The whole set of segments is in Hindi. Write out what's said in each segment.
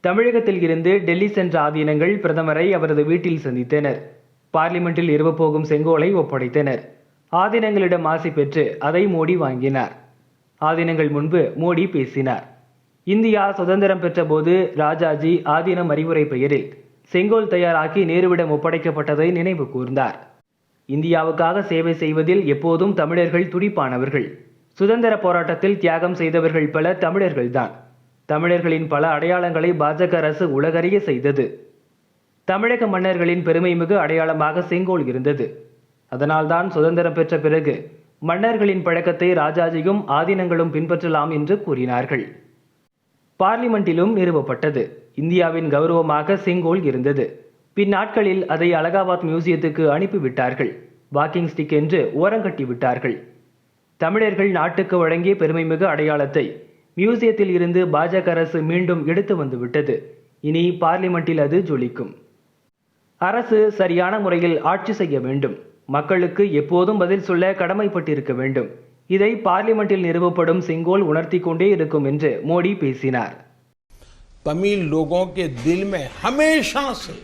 தமிழகத்தில் இருந்து டெல்லி சென்ற ஆதீனங்கள் பிரதமரை அவரது வீட்டில் சந்தித்தனர். பார்லிமெண்டில் நிறுவப்போகும் செங்கோலை ஒப்படைத்தனர். ஆதீனங்களிடம் ஆசை பெற்று அதை மோடி வாங்கினார். ஆதீனங்கள் முன்பு மோடி பேசினார். இந்தியா சுதந்திரம் பெற்ற போது ராஜாஜி ஆதீனம் அறிவுரை பெயரில் செங்கோல் தயாராக்கி நேருவிடம் ஒப்படைக்கப்பட்டதை நினைவு கூர்ந்தார். இந்தியாவுக்காக சேவை செய்வதில் எப்போதும் தமிழர்கள் துடிப்பானவர்கள். சுதந்திர போராட்டத்தில் தியாகம் செய்தவர்கள் பல தமிழர்கள்தான். தமிழர்களின் பல அடையாளங்களை பாஜக அரசு உலகறிய செய்தது. தமிழக மன்னர்களின் பெருமைமிகு அடையாளமாக செங்கோல் இருந்தது. அதனால்தான் சுதந்திரம் பெற்ற பிறகு மன்னர்களின் பழக்கத்தை ராஜாஜியும் ஆதீனங்களும் பின்பற்றலாம் என்று கூறினார்கள். பார்லிமெண்டிலும் நிறுவப்பட்டது. இந்தியாவின் கௌரவமாக செங்கோல் இருந்தது. பின்னாட்களில் அதை அலகாபாத் மியூசியத்துக்கு அனுப்பிவிட்டார்கள். வாக்கிங் ஸ்டிக் என்று ஓரங்கட்டி விட்டார்கள். தமிழர்கள் நாட்டுக்கு வழங்கிய பெருமைமிகு அடையாளத்தை மியூசியத்தில் இருந்து பாஜக அரசு மீண்டும் எடுத்து வந்துவிட்டது. இனி பார்லிமெண்டில் அது ஜொலிக்கும். அரசு சரியான முறையில் ஆட்சி செய்ய வேண்டும். மக்களுக்கு எப்போதும் பதில் சொல்ல கடமைப்பட்டிருக்க வேண்டும். இதை பார்லிமெண்டில் நிறுவப்படும் செங்கோல் உணர்த்தி கொண்டே இருக்கும் என்று மோடி பேசினார். तमिल लोगों के दिल में हमेशा से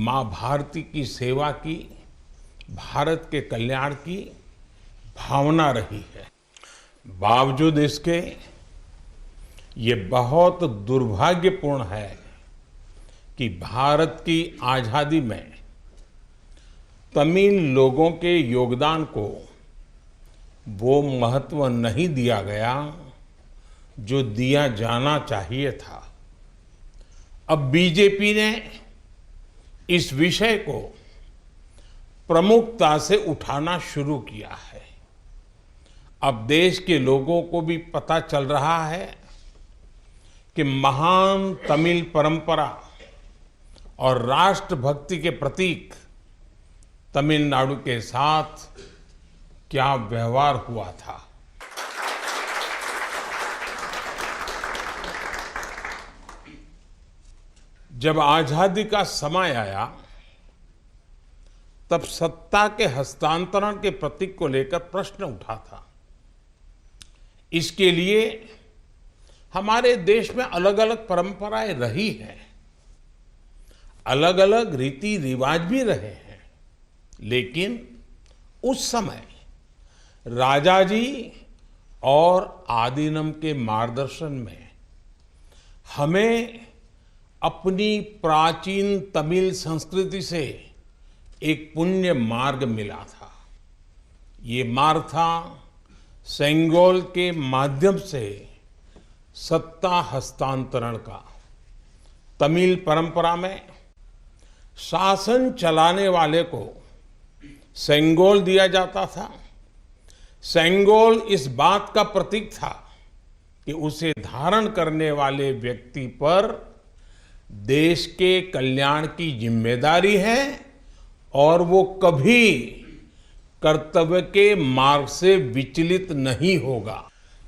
मां भारती की सेवा की, भारत के कल्याण की भावना रही है। बावजूद इसके ये बहुत दुर्भाग्यपूर्ण है कि भारत की आजादी में तमिल लोगों के योगदान को वो महत्व नहीं दिया गया जो दिया जाना चाहिए था। अब बीजेपी ने इस विषय को प्रमुखता से उठाना शुरू किया है। अब देश के लोगों को भी पता चल रहा है कि महान तमिल परंपरा और राष्ट्रभक्ति के प्रतीक तमिलनाडु के साथ क्या व्यवहार हुआ था। जब आजादी का समय आया तब सत्ता के हस्तांतरण के प्रतीक को लेकर प्रश्न उठा था। इसके लिए हमारे देश में अलग अलग परंपराएं रही हैं, अलग अलग रीति रिवाज भी रहे हैं, लेकिन उस समय राजाजी और आदीनम के मार्गदर्शन में हमें अपनी प्राचीन तमिल संस्कृति से एक पुण्य मार्ग मिला था। ये मार्ग था सेंगोल के माध्यम से सत्ता हस्तांतरण का। तमिल परंपरा में शासन चलाने वाले को सेंगोल दिया जाता था। सेंगोल इस बात का प्रतीक था कि उसे धारण करने वाले व्यक्ति पर देश के कल्याण की जिम्मेदारी है और वो कभी कर्तव्य के मार्ग से विचलित नहीं होगा।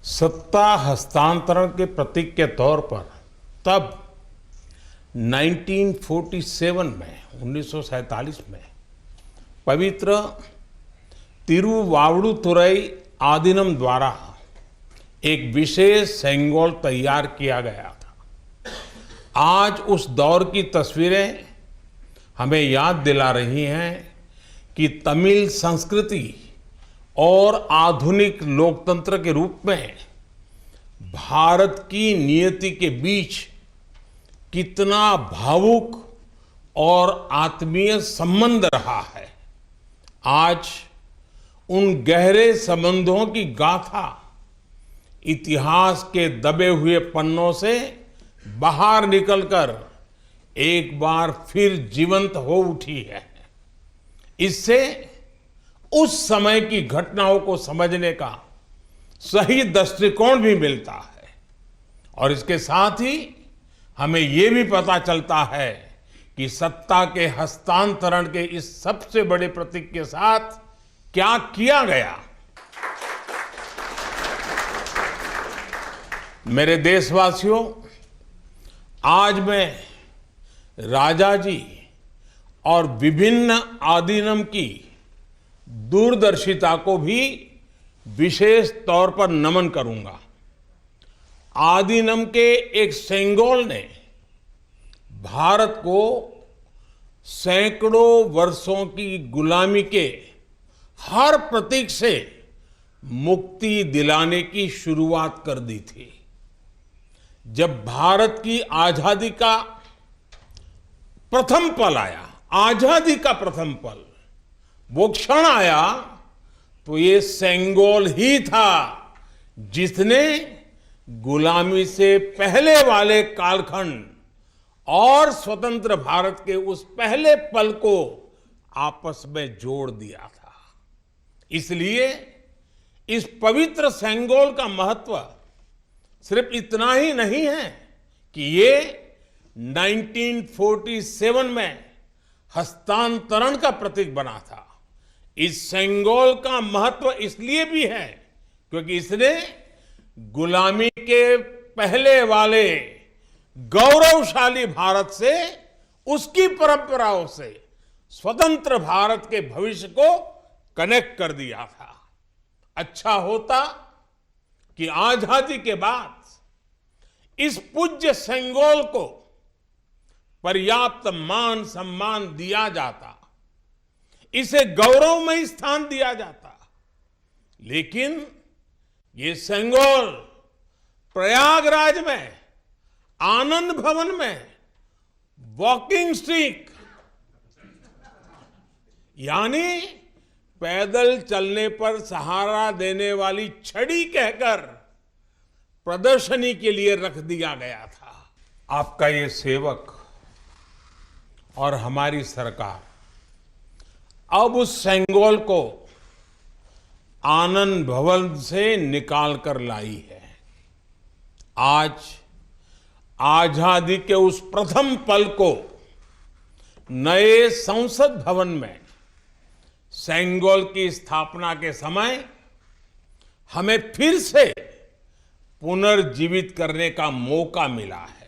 सत्ता हस्तांतरण के प्रतीक के तौर पर तब 1947 में 1947 में पवित्र तिरुवावड़ुतुरई आदीनम द्वारा एक विशेष सेंगोल तैयार किया गया था। आज उस दौर की तस्वीरें हमें याद दिला रही हैं कि तमिल संस्कृति और आधुनिक लोकतंत्र के रूप में भारत की नियति के बीच कितना भावुक और आत्मीय संबंध रहा है। आज उन गहरे संबंधों की गाथा इतिहास के दबे हुए पन्नों से बाहर निकलकर एक बार फिर जीवंत हो उठी है। इससे उस समय की घटनाओं को समझने का सही दृष्टिकोण भी मिलता है और इसके साथ ही हमें ये भी पता चलता है कि सत्ता के हस्तांतरण के इस सबसे बड़े प्रतीक के साथ क्या किया गया। मेरे देशवासियों, आज मैं राजाजी और विभिन्न आदीनम की दूरदर्शिता को भी विशेष तौर पर नमन करूंगा। आदीनम के एक सेंगोल ने भारत को सैकड़ों वर्षों की गुलामी के हर प्रतीक से मुक्ति दिलाने की शुरुआत कर दी थी। जब भारत की आजादी का प्रथम पल आया, आजादी का प्रथम पल, वो क्षण आया, तो ये सेंगोल ही था जिसने गुलामी से पहले वाले कालखंड और स्वतंत्र भारत के उस पहले पल को आपस में जोड़ दिया था। इसलिए इस पवित्र सेंगोल का महत्व सिर्फ इतना ही नहीं है कि ये 1947 में हस्तांतरण का प्रतीक बना था। इस सेंगोल का महत्व इसलिए भी है क्योंकि इसने गुलामी के पहले वाले गौरवशाली भारत से, उसकी परंपराओं से स्वतंत्र भारत के भविष्य को कनेक्ट कर दिया था। अच्छा होता कि आजादी के बाद इस पूज्य सेंगोल को पर्याप्त मान सम्मान दिया जाता, इसे गौरवमय स्थान दिया जाता। लेकिन ये सेंगोल प्रयागराज में, आनंद भवन में वॉकिंग स्टिक यानी पैदल चलने पर सहारा देने वाली छड़ी कहकर प्रदर्शनी के लिए रख दिया गया था। आपका ये सेवक और हमारी सरकार अब उस सेंगोल को आनंद भवन से निकाल कर लाई है। आज आजादी के उस प्रथम पल को नए संसद भवन में सेंगोल की स्थापना के समय हमें फिर से पुनर्जीवित करने का मौका मिला है।